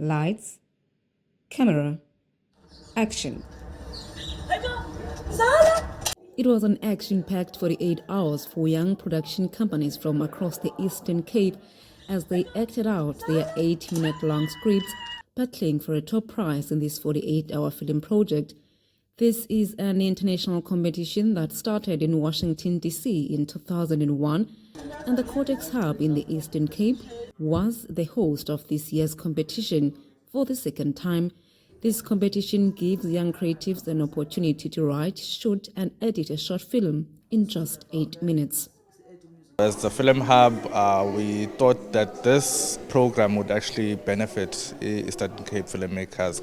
Lights, camera, action. It was an action-packed 48 hours for young production companies from across the Eastern Cape as they acted out their 8-minute-long scripts, battling for a top prize in this 48-hour film project. This is an international competition that started in Washington, D.C. in 2001, and the Cortex Hub in the Eastern Cape was the host of this year's competition for the second time. This competition gives young creatives an opportunity to write, shoot, and edit a short film in just 8 minutes. As the Film Hub, we thought that this program would actually benefit Eastern Cape filmmakers,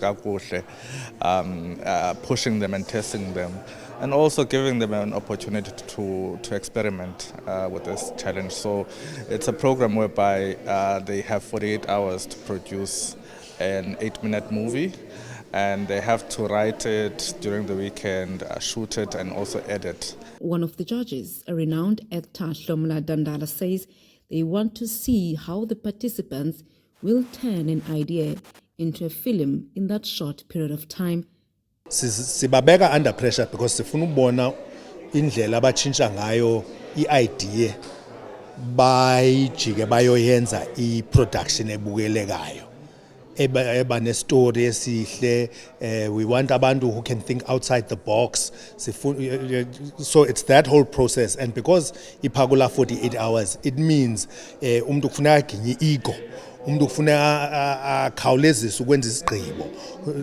pushing them and testing them, and also giving them an opportunity to experiment with this challenge. So it's a program whereby they have 48 hours to produce an 8-minute movie, and they have to write it during the weekend, shoot it, and also edit. One of the judges, a renowned actor, Hlomla Dandala, says they want to see how the participants will turn an idea into a film in that short period of time. Sibabeka under pressure because sifuna ukubona indlela abatshintsha ngayo i-idea bayijike bayoyenza i-production ebukelekayo. Eba ne-story esihle, we want abantu who can think outside the box. So it's that whole process, and because iphakula 48 hours, it means umuntu kufuneka aginye ego, umuntu kufuneka akhawulezise ukwenza isigqibo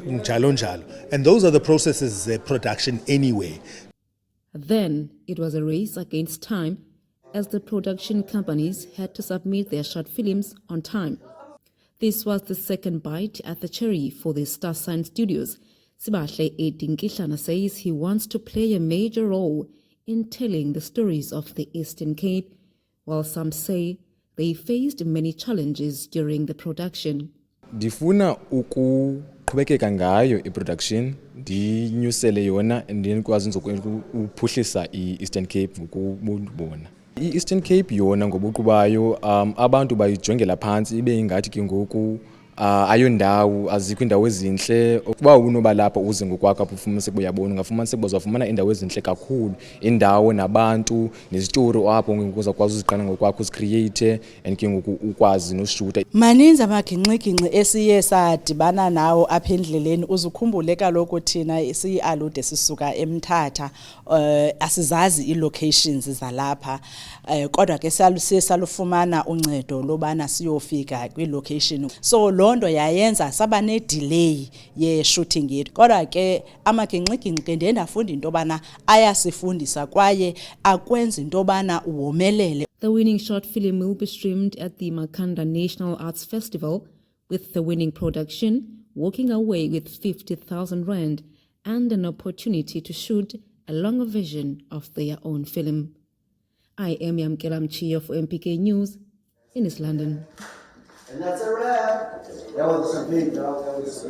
njalo njalo, and those are the processes production anyway. Then it was a race against time as the production companies had to submit their short films on time. This was the second bite at the cherry for the Star Sign Studios. Sibahle Edinkihlana says he wants to play a major role in telling the stories of the Eastern Cape, while some say they faced many challenges during the production. Ndifuna ukuqhubekeka ngayo iproduction, ndinyusele yona ndikwazi ukuphuhlisa i-Eastern Cape ngokubona. I-Eastern Cape yona ngobuqu bayo abantu bayijongela phansi ibe ingathi ke ngoku ayondawo azikho indawo ezinhle. Ukuba unoba lapha uze ngokwakho apho ufumanise uyabona ungafumanise uzawufumana indawo ezinhle kakhulu, indawo nabantu nezitori apho ngokuzakwazi uziqala ngokwakho uzicreate and ke ngoku ukwazi noshuta. Maninzi amagingxigingxi esiye sadibana nawo apha endleleni. Uzukhumbule kaloku thina siyi-alude sisuka eMthatha, asizazi i-locations zalapha, kodwa ke salufumana uncedo lobana siyofika kwi-location. So londo yayenza saba ne-delay ye-shooting yethu, kodwa ke amagingxigingxi ke ndiye ndafunda into yobana ayasifundisa kwaye akwenza into yobana uwomelele. The winning short film will be streamed at the Makhanda National Arts Festival, with the winning production walking away with 50,000 rand and an opportunity to shoot a longer version of their own film. I am Yamkela Mchiya for MPK News in East London. And that's a wrap. That was a big dog. That was